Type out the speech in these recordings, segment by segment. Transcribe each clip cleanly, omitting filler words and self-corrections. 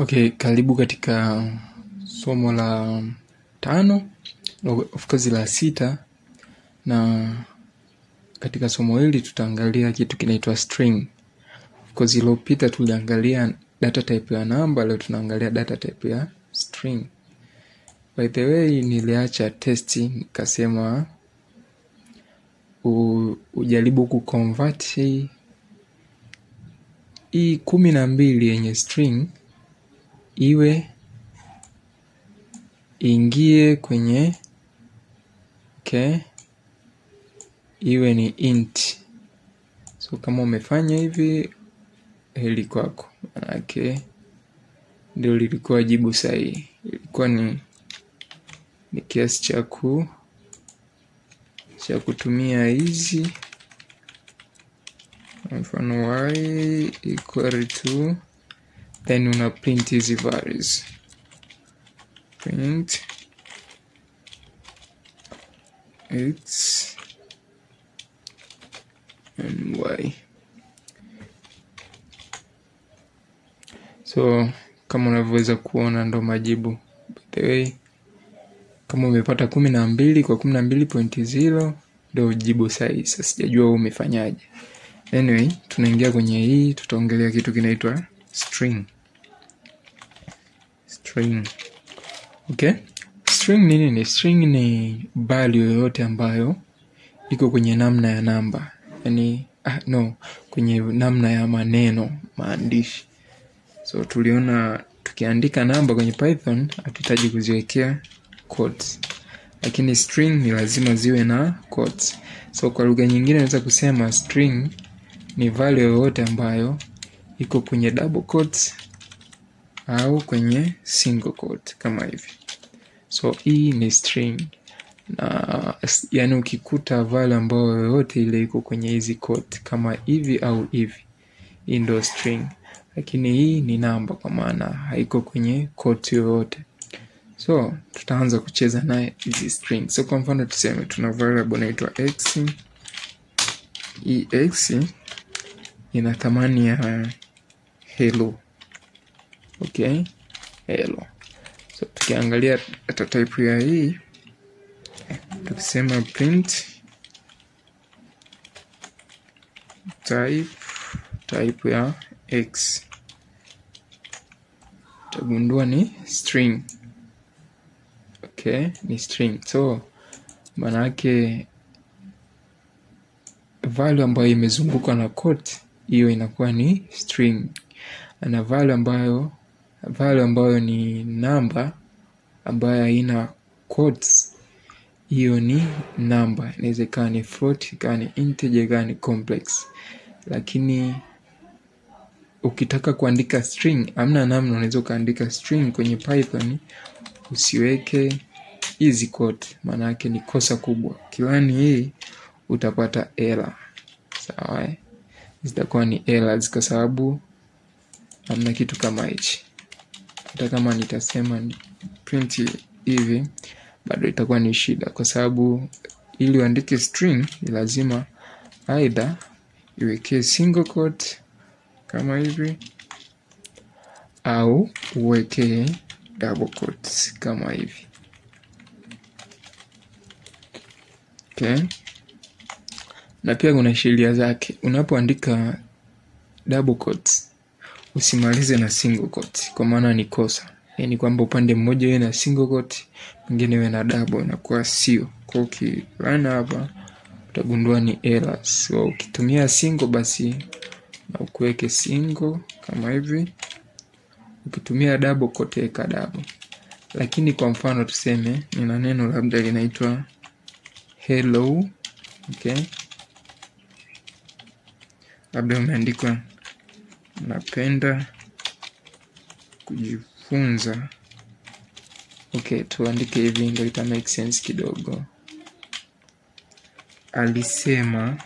Okay, karibu katika somo la 5, of course la 6, na katika somo hili tutaangalia kitu kinaitwa string. Of course iliyopita tuliangalia data type ya number, leo tunaangalia data type ya string. By the way, niliacha test nikasema ujaribu kuconvert hii 12 yenye string ingie kwenye iwe ni int. So kama umefanya hivi, heli kwako, manake ndio lilikuwa jibu sahihi. Ilikuwa ni kiasi cha kutumia hizi, mfano y equal to, then una print hizi values, print x and y. So kama unavyoweza kuona ndo majibu. By the way, kama umepata 12 kwa 12.0 ndo jibu sahihi. Sasa sijajua umefanyaje. Anyway, tunaingia kwenye hii, tutaongelea kitu kinaitwa string. Okay? String ni nini? String ni value yoyote ambayo iko kwenye namna ya namba. Yaani kwenye namna ya maneno, maandishi. So tuliona tukiandika namba kwenye Python hatuhitaji kuziwekea quotes. Lakini string ni lazima ziwe na quotes. So kwa lugha nyingine naweza kusema string ni value yoyote ambayo iko kwenye double quotes au kwenye single quote kama hivi. So hii ni string. Na yani ukikuta value ambayo yoyote ile iko kwenye hizi quote kama hivi au hivi, hii ndio string. Lakini hii ni namba kwa maana haiko kwenye quote yoyote. So tutaanza kucheza naye hizi string. So kwa mfano tuseme tuna variable inaitwa x. Hii x ina thamani ya hello. Okay, hello. So tukiangalia data type ya hii, tukisema print type ya x, tutagundua ni string. Okay, ni string. So maana yake value ambayo imezungukwa na quote, hiyo inakuwa ni string. Na value ambayo ni namba ambayo haina quotes, hiyo ni namba. Inaweza kuwa ni float, kuwa ni integer, kuwa ni complex. Lakini ukitaka kuandika string, hamna namna unaweza kuandika string kwenye Python usiweke hizi quote, maana yake ni kosa kubwa. Kiwani hii utapata error. Sawa? Zitakuwa ni errors kwa sababu hamna kitu kama hichi. Hata kama nitasema ni print hivi, bado itakuwa ni shida kwa sababu ili uandike string ni lazima either iweke single quote kama hivi au uweke double quotes kama hivi. Okay? Na pia kuna sheria zake. Unapoandika double quotes usimalize na single quote, kwa maana ni kosa. Yaani kwamba upande mmoja uwe na single quote, mwingine uwe na double, inakuwa sio. Kwa ukirun hapa utagundua ni errors. So ukitumia single basi na ukuweke single kama hivi. Ukitumia double quote weka double. Lakini kwa mfano tuseme nina neno labda linaitwa hello. Okay? Labda umeandikwa napenda kujifunza. Okay, tuandike hivi ndio ita make sense kidogo. Alisema.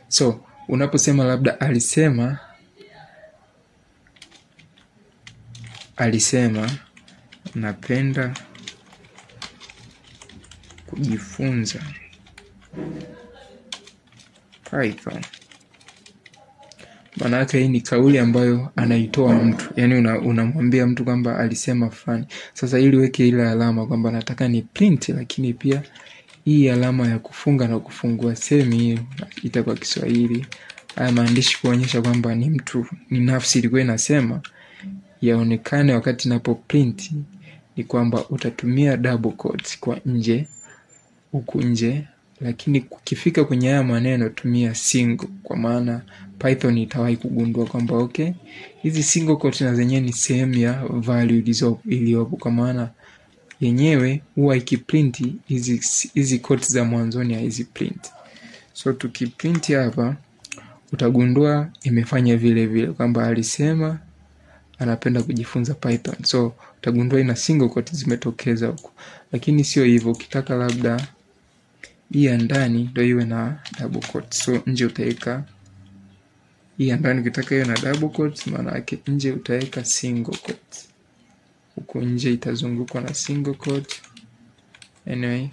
So unaposema labda alisema napenda kujifunza Python. Maana yake hii ni kauli ambayo anaitoa mtu. Yaani unamwambia mtu kwamba alisema fulani. Sasa ili uweke ile alama kwamba nataka ni print, lakini pia hii alama ya kufunga na kufungua semi hiyo ita kwa Kiswahili. Haya maandishi kuonyesha kwamba ni mtu, ni nafsi ilikuwa inasema yaonekane wakati napo print, ni kwamba utatumia double quotes kwa nje, huku nje, lakini kukifika kwenye haya maneno tumia single, kwa maana Python itawahi kugundua kwamba okay, hizi single quotes na zenyewe ni sehemu ya value iliyopo, kwa maana yenyewe huwa ikiprint hizi quotes za mwanzoni ya hizi print. So tukiprint hapa utagundua imefanya vile vile kwamba alisema anapenda kujifunza Python. So utagundua ina single quotes zimetokeza huko. Lakini sio hivyo, ukitaka labda hii ya ndani ndio iwe na double quotes. So nje utaweka hii ya ndani, ukitaka iwe na double quotes maana yake nje utaweka single quotes. Huko nje itazungukwa na single quote. Anyway,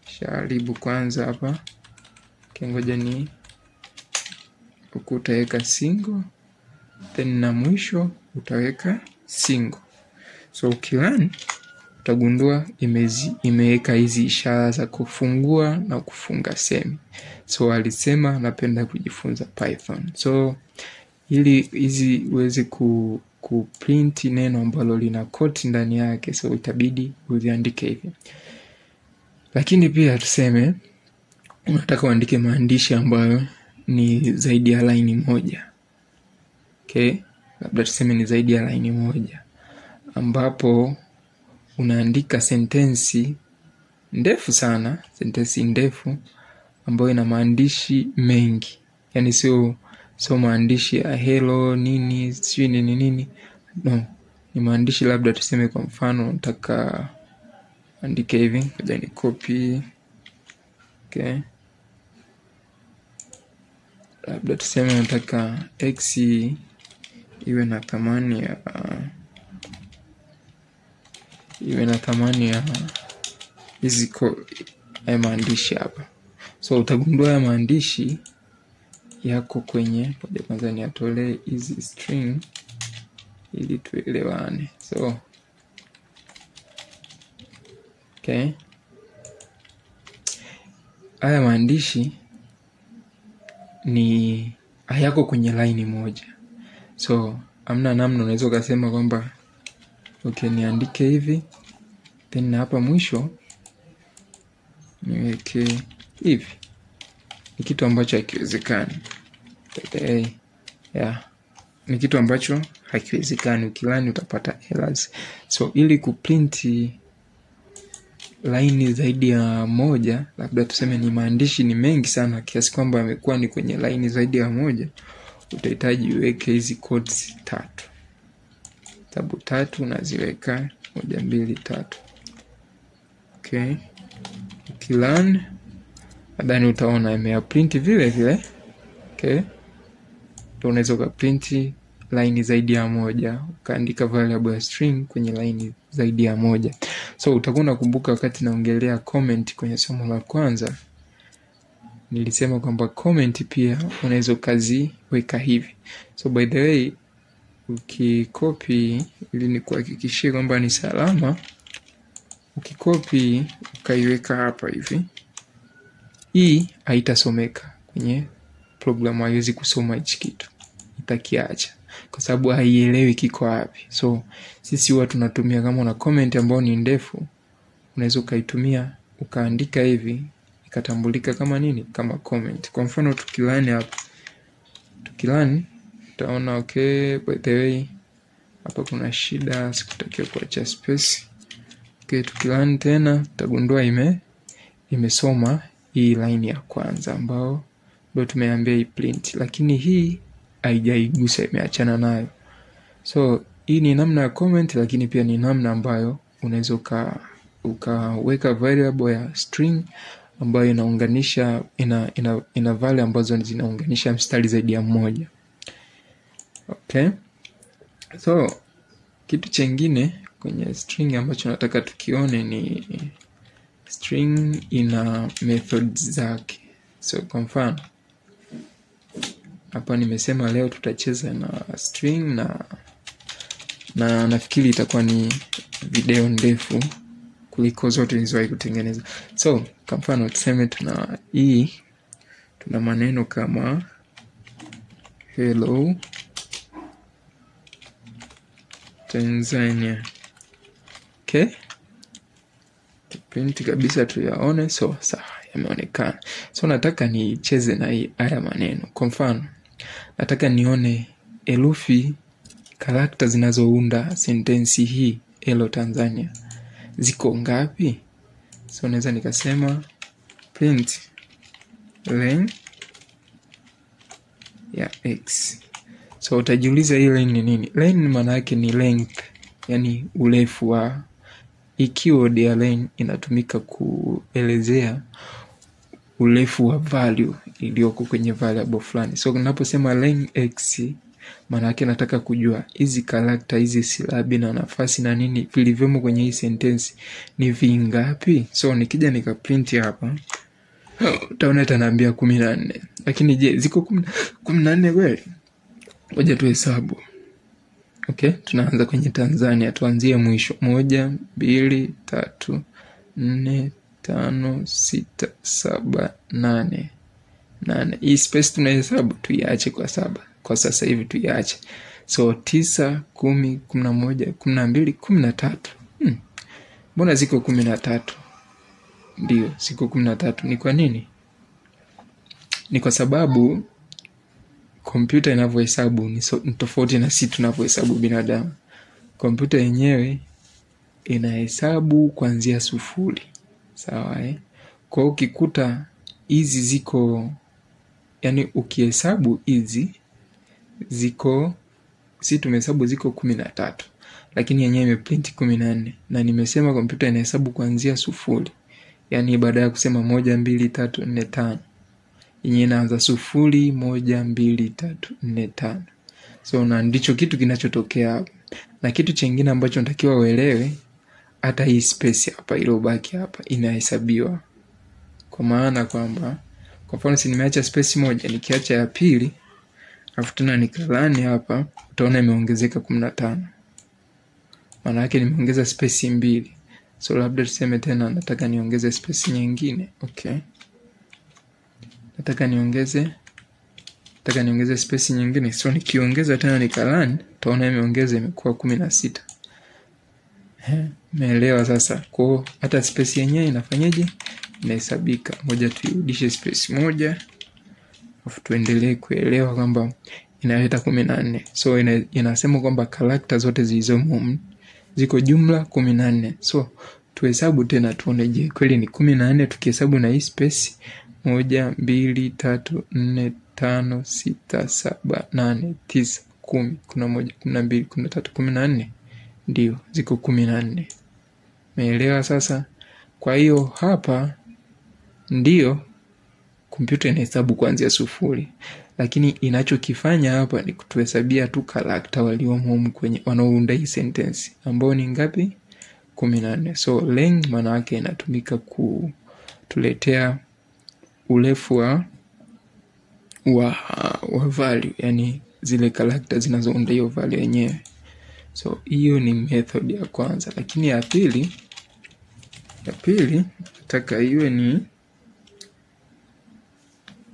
sharibu kwanza hapa. Ngoja ni huko utaweka single, then na mwisho utaweka single. So ukirun utagundua imeweka hizi ishara za kufungua na kufunga semi. So alisema napenda kujifunza Python. So ili hizi uweze kuprint neno ambalo lina quote ndani yake, so itabidi uziandike hivi. Lakini pia tuseme unataka uandike maandishi ambayo ni zaidi ya line moja. Okay? Labda tuseme ni zaidi ya line moja, ambapo unaandika sentensi ndefu sana, sentensi ndefu ambayo ina maandishi mengi. Yaani sio maandishi ya hello nini sio nini. No, ni maandishi labda tuseme kwa mfano nataka andike hivi, ngoja ni copy. Okay? Labda tuseme nataka x iwe na thamani ya hizi maandishi hapa. So utagundua ya maandishi yako kwenye, kwanza niatolee hizi string ili tuelewane. So okay, haya maandishi ni hayako kwenye line moja. So amna namna unaweza kusema kwamba okay, niandike hivi then hapa mwisho niweke hivi. Ni kitu ambacho hakiwezekani. Ni kitu ambacho hakiwezekani. Ukilani utapata errors. So ili kuprint line zaidi ya moja, labda tuseme ni maandishi ni mengi sana kiasi kwamba yamekuwa ni kwenye line zaidi ya moja, utahitaji uweke hizi quotes 3. Tabu 3 unaziweka 1 2 3. Okay. Ukilani nadhani utaona imeprint vile vile. Okay. Unaweza kuprint line zaidi ya moja, ukaandika variable ya string kwenye line zaidi ya moja. So utakuwa unakumbuka wakati naongelea comment kwenye somo la kwanza, nilisema kwamba comment pia unaweza kaziweka hivi. So by the way, ukicopy ili nikuhakikishie kwamba ni salama, ukicopy ukaiweka hapa hivi, hii haitasomeka kwenye program, haiwezi kusoma hichi kitu, itakiacha kwa sababu haielewi kiko wapi. So sisi huwa tunatumia, kama una comment ambayo ni ndefu, unaweza ukaitumia ukaandika hivi ikatambulika kama nini, kama comment. Kwa mfano tukilani hapa, utaona okay, by the way hapa kuna shida, sikutakiwa kuacha space. Okay, tukilani tena utagundua imesoma hii line ya kwanza ambao ndio tumeambia hii print, lakini hii haijaigusa, imeachana nayo. So hii ni namna ya comment, lakini pia ni namna ambayo unaweza ukaweka variable ya string ambayo inaunganisha ina value ambazo zinaunganisha mstari zaidi ya mmoja. Okay? So kitu chengine kwenye string ambacho nataka tukione ni string ina methods zake. So kwa mfano hapa nimesema leo tutacheza na string na nafikiri itakuwa ni video ndefu kuliko zote nilizowahi kutengeneza. So kwa mfano tuseme tuna maneno kama hello Tanzania. Okay, print kabisa tuyaone. So sawa, yameonekana. So nataka nicheze na haya maneno. Kwa mfano nataka nione herufi character zinazounda sentensi hii hello Tanzania ziko ngapi. So naweza nikasema print len ya x. So utajiuliza hii len ni nini? Len maana yake ni length, yani urefu wa. Hii keyword ya len inatumika kuelezea urefu wa value iliyoko kwenye variable fulani. So ninaposema len x, maana yake nataka kujua hizi character, hizi silabi na nafasi na nini vilivyomo kwenye hii sentence ni vingapi. So nikija nikaprint hapa, utaona itaniambia 14. Lakini je, ziko 14 kweli? Ngoja tuhesabu. Okay, tunaanza kwenye Tanzania, tuanzie mwisho. 1 2 3 4 5 6 7 8. Hii space tunahesabu tuiache kwa 7. Kwa sasa hivi tuiache. So 9 10 11 12 13. Mbona ziko 13? Ndio, ziko 13. Ni kwa nini? Ni kwa sababu kompyuta inavyohesabu ni tofauti na sisi tunavyohesabu binadamu. Kompyuta yenyewe inahesabu kuanzia 0. Sawa Kwa hiyo ukikuta hizi ziko, yani ukihesabu hizi ziko, sisi tumehesabu ziko 13, lakini yenyewe imeprint 14. Na nimesema kompyuta inahesabu kuanzia 0. Yani baada ya kusema 1 2 3 4 5, yenyewe inaanza 0 1 2 3 4 5. So na ndicho kitu kinachotokea hapa. Na kitu kingine ambacho natakiwa uelewe, hata hii space hapa iliyobaki hapa inahesabiwa. Kwa maana kwamba kwa mfano si nimeacha space moja, nikiacha ya pili alafu tena nikalani hapa, utaona imeongezeka 15. Maana yake nimeongeza space 2. So labda tuseme tena nataka niongeze space nyingine. Okay, nataka niongeze space nyingine. So nikiongeza tena nikalani, utaona imeongeza, imekuwa 16. Umeelewa sasa? Kwa hata space yenyewe inafanyaje? Inahesabika. Ngoja tuirudishe space moja, afu tuendelee kuelewa kwamba inaleta 14. So inasema kwamba character zote zilizomo ziko jumla 14. So tuhesabu tena tuone, je kweli ni 14 tukihesabu na hii space 1 2 3 4 5 6 7 8 9 10 11 12 13 14. Ndio, ziko 14. Umeelewa sasa? Kwa hiyo hapa ndio kompyuta inahesabu kuanzia 0, lakini inachokifanya hapa ni kutuhesabia tu character waliomo kwenye wanaounda hii sentence, ambao ni ngapi? 14. So len maana yake inatumika kutuletea urefu wa value, yani zile character zinazounda hiyo value yenyewe. So hiyo ni method ya kwanza. Lakini ya pili nataka iwe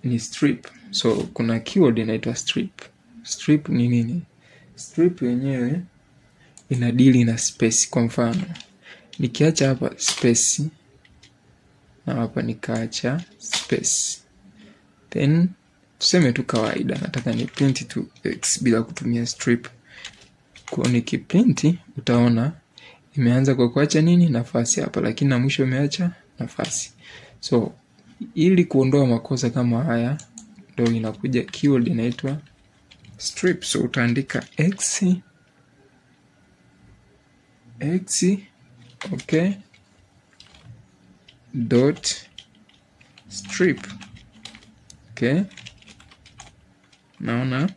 ni strip. So kuna keyword inaitwa strip. Strip ni nini? Strip yenyewe inadili na space. Kwa mfano nikiacha hapa space na hapa nikaacha space, then tuseme tu kawaida nataka ni print tu x bila kutumia strip. Kwa nikiprint utaona imeanza kwa kuacha nini? Nafasi hapa, lakini na mwisho imeacha nafasi. So ili kuondoa makosa kama haya ndio inakuja keyword inaitwa strip. So utaandika x okay dot strip. Okay, naona.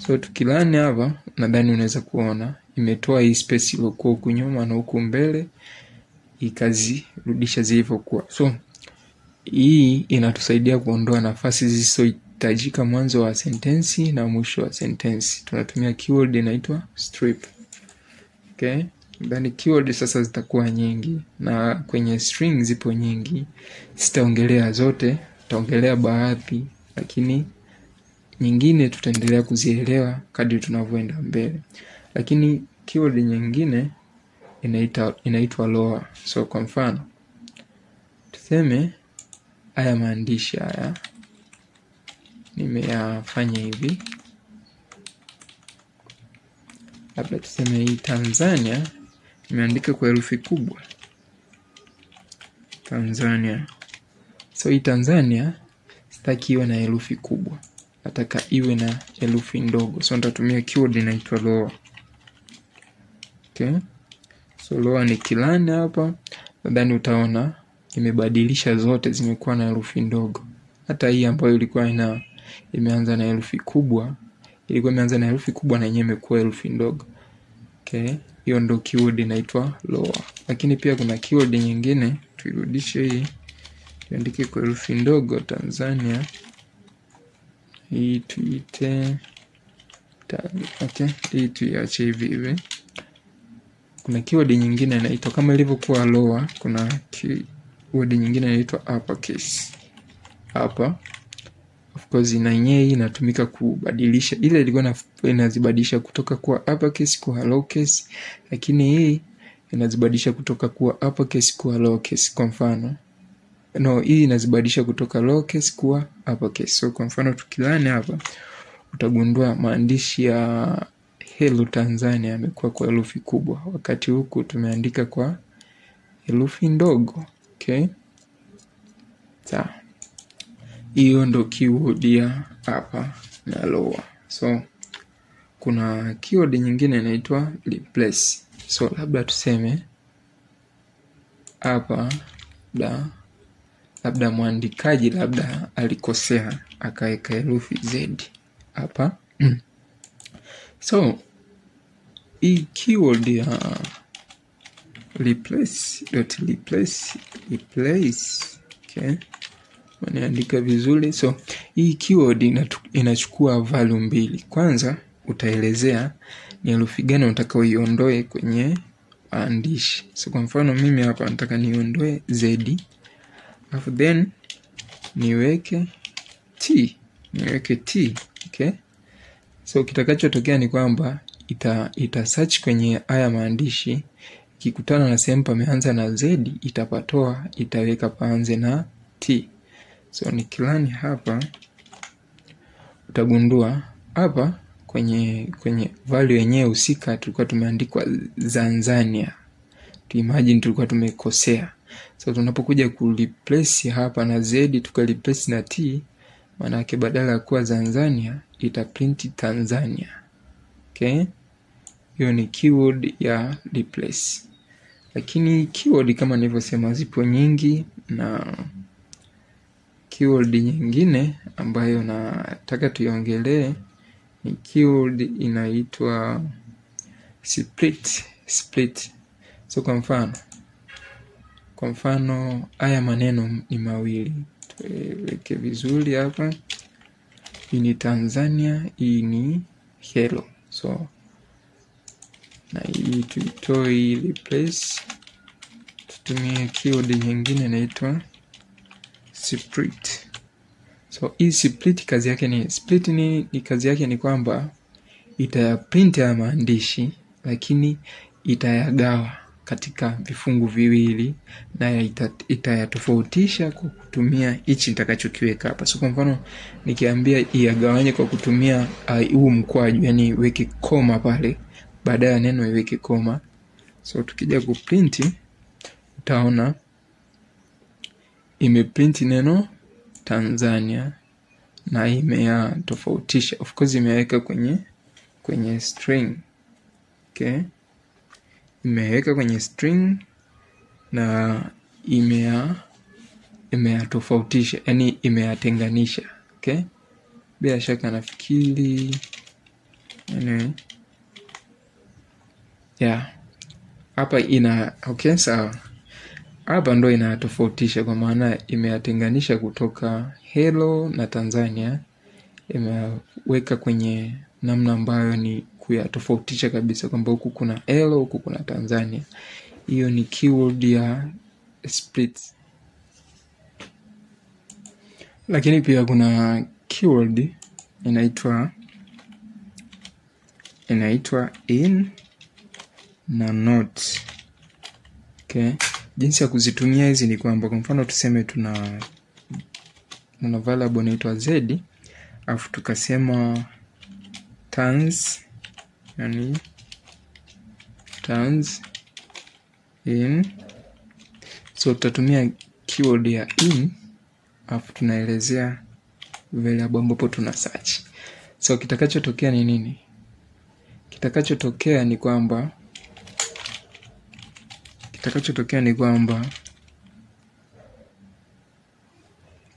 So tukilani hapa nadhani unaweza kuona imetoa hii space iliyokuwa huku nyuma na huku mbele ikazirudisha zilivyokuwa. So hii inatusaidia kuondoa nafasi inahitajika mwanzo wa sentensi na mwisho wa sentensi. Tunatumia keyword inaitwa strip. Okay? Ndani keyword sasa zitakuwa nyingi, na kwenye string zipo nyingi. Sitaongelea zote, tutaongelea baadhi, lakini nyingine tutaendelea kuzielewa kadri tunavyoenda mbele. Lakini keyword nyingine inaitwa lower. So kwa mfano tuseme haya maandishi haya nimeyafanya hivi. Labda tuseme hii Tanzania nimeandika kwa herufi kubwa. Tanzania. So hii Tanzania sitaki iwe na herufi kubwa, nataka iwe na herufi ndogo. So nitatumia keyword inaitwa lower. Okay? So lower ni kilani hapa. Nadhani utaona imebadilisha zote, zimekuwa na herufi ndogo. Hata hii ambayo ilikuwa imeanza na herufi kubwa, ilikuwa imeanza na herufi kubwa na yenyewe imekuwa herufi ndogo. Okay? Hiyo ndo keyword inaitwa lower. Lakini pia kuna keyword nyingine, tuirudishe hii. Tuandike kwa herufi ndogo Tanzania. Hii tuite okay, hii tuiache hivi hivi. Kuna keyword nyingine inaitwa kama ilivyokuwa lower, kuna keyword nyingine inaitwa uppercase. Hapa of course na yenyewe inatumika kubadilisha, ile ilikuwa inazibadilisha kutoka kuwa uppercase kuwa lowercase, lakini hii inazibadilisha kutoka kuwa uppercase kuwa lowercase. Kwa mfano hii inazibadilisha kutoka lowercase kuwa uppercase. So kwa mfano tukilani hapa utagundua maandishi ya Hello Tanzania yamekuwa kwa herufi kubwa, wakati huku tumeandika kwa herufi ndogo. Okay? Sawa. Hiyo ndo keyword ya hapa na lower. So kuna keyword nyingine inaitwa replace. So labda tuseme hapa labda mwandikaji labda alikosea akaweka herufi Z hapa. So hii keyword ya replace. Okay? Wanaandika vizuri. So hii keyword inachukua value mbili. Kwanza utaelezea ni herufi gani unataka uiondoe kwenye maandishi. So kwa mfano mimi hapa nataka niondoe Z, alafu then niweke T. Okay? So kitakachotokea ni kwamba ita search kwenye haya maandishi, ikikutana na sehemu pameanza na Z itapatoa, itaweka paanze na T. So nikilani hapa utagundua hapa kwenye value yenyewe husika tulikuwa tumeandikwa Tanzania. Imagine tulikuwa tumekosea. So tunapokuja ku replace hapa na Z tuka-replace na T, maana yake badala ya kuwa Tanzania ita print Tanzania. Okay? Hiyo ni keyword ya replace. Lakini keyword kama nilivyosema zipo nyingi, na keyword nyingine ambayo nataka tuiongelee ni keyword inaitwa split. So kwa mfano haya maneno ni mawili. Tuweke vizuri hapa. Hii ni Tanzania, hii ni hello. So na hii tuitoe replace, tutumie keyword nyingine inaitwa split. So hii split kazi yake ni kazi yake ni kwamba itayaprint ya maandishi, lakini itayagawa katika vifungu viwili na itayatofautisha kwa kutumia hichi nitakachokiweka hapa. So kwa mfano nikiambia iagawanye kwa kutumia huu mkwaju, yani weke koma pale baada ya neno iweke koma. So tukija kuprint utaona imeprint neno Tanzania na imeyatofautisha. Of course imeweka kwenye string. Okay? Imeweka kwenye string na imeyatofautisha, yani imeyatenganisha. Okay? Bila shaka nafikiri hapa okay, sawa. Hapa ndo inatofautisha kwa maana imeyatenganisha kutoka hello na Tanzania, imeweka kwenye namna ambayo ni kuyatofautisha kabisa kwamba huku kuna Elo, huku kuna Tanzania. Hiyo ni keyword ya split. Lakini pia kuna keyword inaitwa in na not. Okay. Jinsi ya kuzitumia hizi ni kwamba kwa mfano tuseme tuna variable inaitwa z, afu tukasema tans, yani tans in. So tutatumia keyword ya in, afu tunaelezea variable ambapo tuna search. So kitakachotokea ni nini? Kitakachotokea ni kwamba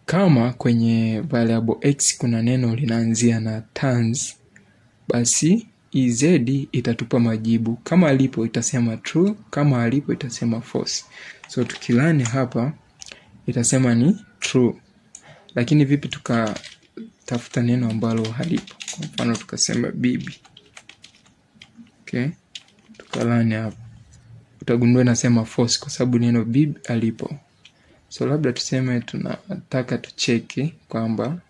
kama kwenye variable x kuna neno linaanzia na tans, basi z itatupa majibu. Kama alipo itasema true, kama alipo itasema false. So tukilani hapa itasema ni true. Lakini vipi tukatafuta neno ambalo halipo? Kwa mfano tukasema bibi. Okay? Tukalani hapa. Utagundua inasema false kwa sababu neno bibi alipo. So labda tuseme tunataka tucheki kwamba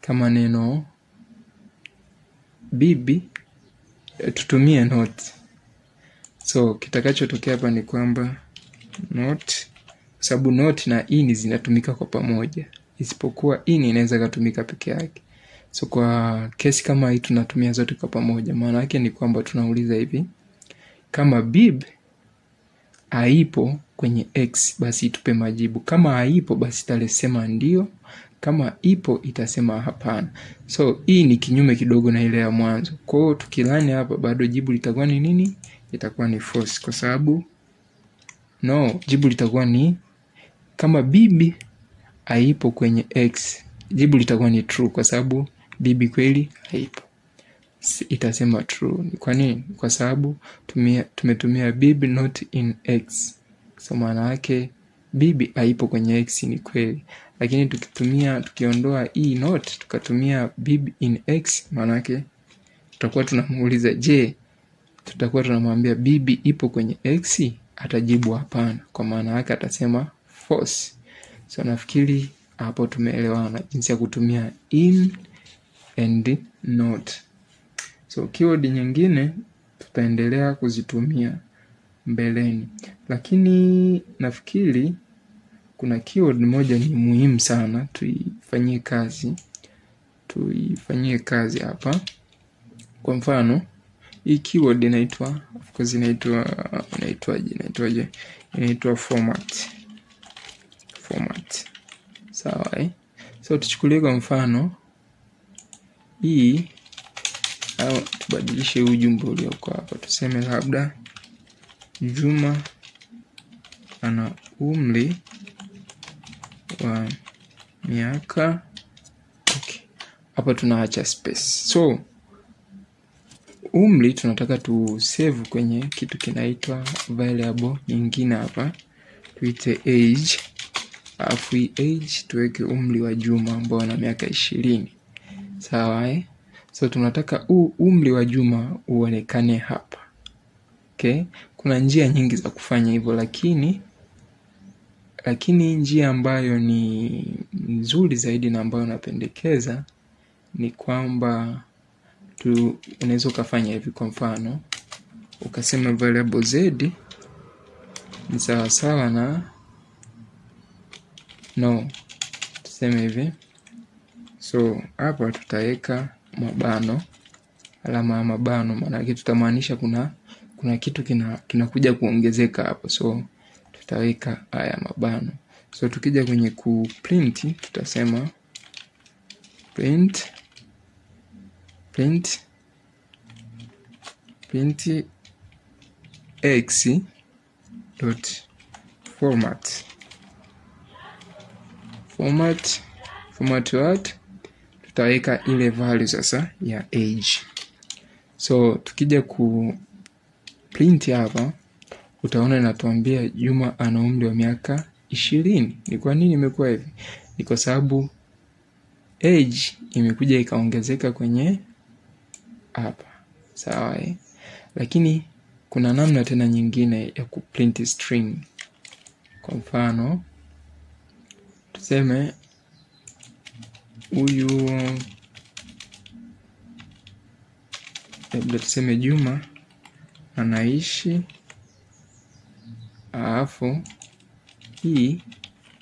kama neno bibi tutumie not. So kitakachotokea hapa ni kwamba not, sababu not na in zinatumika kwa pamoja, isipokuwa in inaweza kutumika peke yake. So kwa kesi kama hii tunatumia zote kwa pamoja. Maana yake ni kwamba tunauliza hivi, kama bib haipo kwenye x, basi itupe majibu. Kama haipo, basi itasema ndio. Kama ipo, itasema hapana. So hii ni kinyume kidogo na ile ya mwanzo. Kwa hiyo tukilani hapa bado jibu litakuwa ni nini? Itakuwa ni false kwa sababu jibu litakuwa ni kama bibi haipo kwenye x, jibu litakuwa ni true kwa sababu bibi kweli haipo. Itasema true. Kwa nini? Kwa sababu tumetumia bibi not in x. So maana yake bibi haipo kwenye x ni kweli. Lakini tukiondoa hii not tukatumia bibi in x, maana yake tutakuwa tunamuuliza je, tutakuwa tunamwambia bibi ipo kwenye x? Atajibu hapana. Kwa maana yake atasema false. So nafikiri hapo tumeelewana jinsi ya kutumia in and not. So keyword nyingine tutaendelea kuzitumia mbeleni. Lakini nafikiri kuna keyword moja ni muhimu sana tuifanyie kazi hapa. Kwa mfano hii keyword inaitwa format. Sawa So tuchukulie kwa mfano hii, au tubadilishe ujumbe ulioko hapa. Tuseme labda Juma ana umri wa miaka. Okay. Hapa tunaacha space. So umri tunataka tu save kwenye kitu kinaitwa variable nyingine hapa. Tuite age. Alafu age tuweke umri wa Juma ambao ana miaka 20. Sawa So tunataka umri wa Juma uonekane hapa. Okay? Kuna njia nyingi za kufanya hivyo, lakini njia ambayo ni nzuri zaidi na ambayo napendekeza ni kwamba unaweza ukafanya hivi. Kwa mfano ukasema variable z ni sawa na tuseme hivi. So hapa tutaweka mabano, alama ya mabano, maana yake tutamaanisha kuna kitu kinakuja kuongezeka hapo. So tutaweka haya mabano. So tukija kwenye kuprint tutasema print x dot format what, tutaweka ile value sasa ya age. So tukija ku print hapa utaona inatuambia Juma ana umri wa miaka 20. Ni kwa nini imekuwa hivi? Ni kwa sababu age imekuja ikaongezeka kwenye hapa, sawa Lakini kuna namna tena nyingine ya kuprint string. Kwa mfano tuseme huyu, labda tuseme Juma anaishi, alafu hii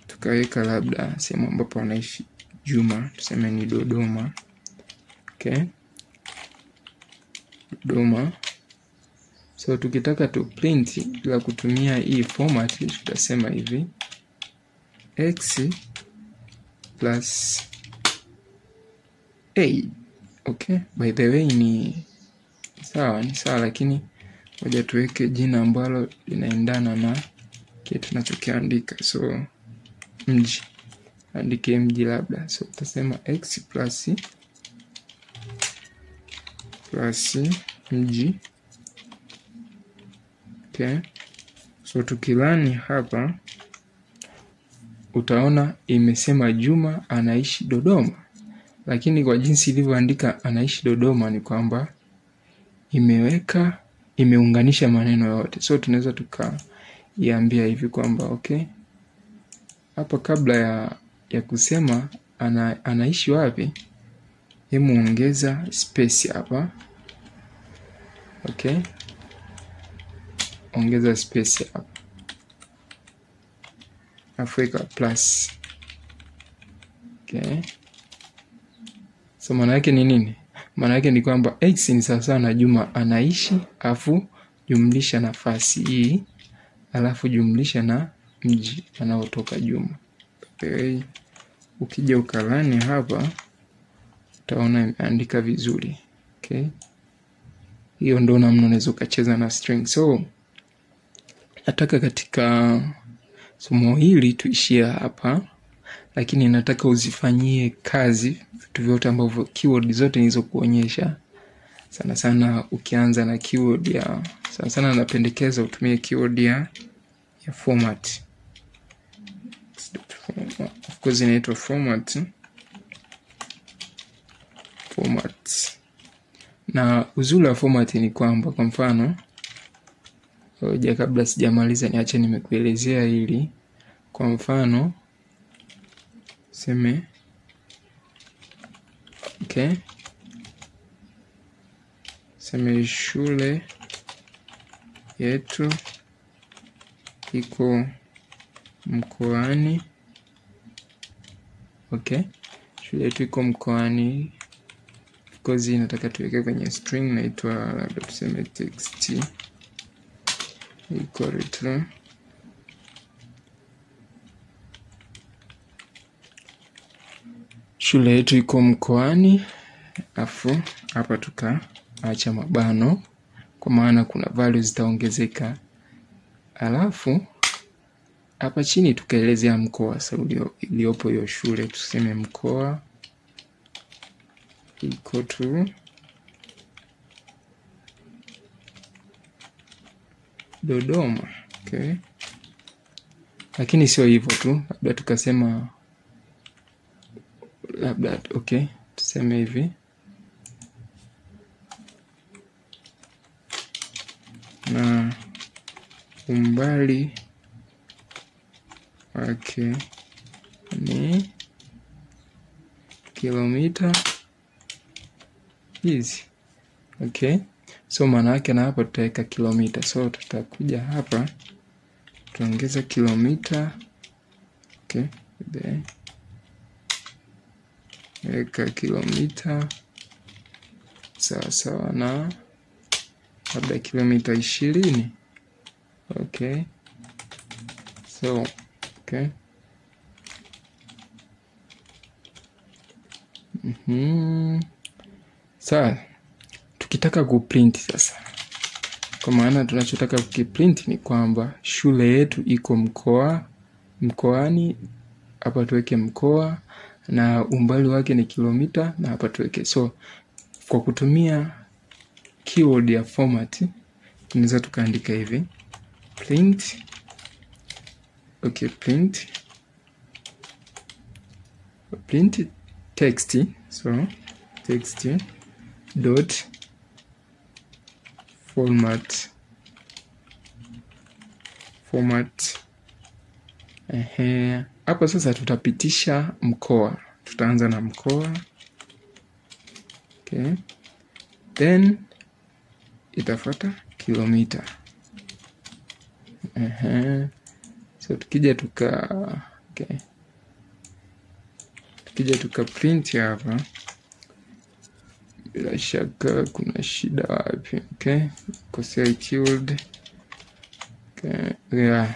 tukaweka labda sehemu ambapo anaishi Juma, tuseme ni Dodoma. Dodoma. So tukitaka tu print bila kutumia hii format, tutasema hivi x plus a. By the way ni sawa, lakini ngoja tuweke jina ambalo linaendana na kile tunachokiandika. So mji, andike mji labda. So tutasema x plus mji. So tukilani hapa utaona imesema Juma anaishi Dodoma, lakini kwa jinsi ilivyoandika anaishi Dodoma ni kwamba imeunganisha maneno yote. So tunaweza tukaiambia hivi kwamba hapa kabla ya kusema anaishi wapi, hemu ongeza space hapa. Ongeza space hapa, Afrika plus. So maana yake ni nini? Maana yake ni kwamba x ni sawa na Juma anaishi, afu jumlisha nafasi hii, alafu jumlisha na mji anaotoka Juma. Ukija ukalani hapa utaona imeandika vizuri. Hiyo ndo namna unaweza ukacheza na string. So nataka katika somo hili tuishie hapa, lakini nataka uzifanyie kazi vitu vyote ambavyo keyword zote nilizokuonyesha. Sana ukianza na keyword ya sana napendekeza utumie keyword ya format. Of course inaitwa format. Na uzuri wa format ni kwamba, kwa mfano kabla sijamaliza niache nimekuelezea hili. Kwa mfano seme seme shule yetu iko mkoani. Shule yetu iko mkoani. Kozi nataka tuweke kwenye string, naitwa labda tuseme text equal to shule yetu iko mkoani, afu hapa tukaacha mabano kwa maana kuna values zitaongezeka, alafu hapa chini tukaelezea mkoa iliopo hiyo shule. Tuseme mkoa iko tu Dodoma. Lakini sio hivyo tu, labda tukasema tuseme hivi na umbali wake ni kilomita hizi. So maana yake na hapa tutaweka kilomita. So tutakuja hapa tuongeza kilomita. Weka kilomita sawa na labda kilomita 20. So Sawa, tukitaka kuprint sasa, kwa maana tunachotaka kuprint ni kwamba shule yetu iko mkoani, hapa tuweke mkoa na umbali wake ni kilomita, na hapa tuweke. So kwa kutumia keyword ya format tunaweza tukaandika hivi print text, so text dot format. Hapa sasa tutapitisha mkoa. Tutaanza na mkoa. Okay. Then itafuata kilomita. So tukija tuka print hapa, bila shaka kuna shida wapi. Okay, kosea keyword. Okay, yeah.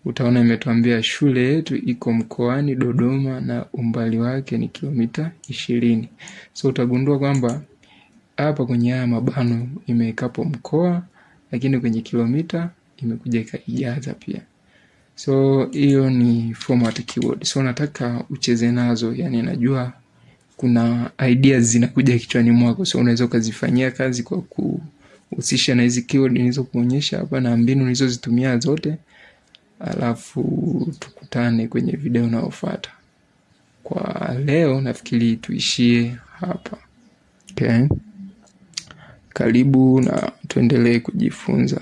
Utaona imetuambia shule yetu iko mkoani Dodoma na umbali wake ni kilomita 20. So utagundua kwamba hapa kwenye haya mabano imewekapo mkoa, lakini kwenye kilomita imekuja ikaijaza pia. So hiyo ni format keyword. So nataka ucheze nazo, yani najua kuna ideas zinakuja kichwani mwako, so unaweza ukazifanyia kazi kwa kuhusisha na hizi keyword nilizokuonyesha hapa na mbinu nilizozitumia zote. Alafu tukutane kwenye video inayofuata. Kwa leo nafikiri tuishie hapa. Okay. Karibu na tuendelee kujifunza.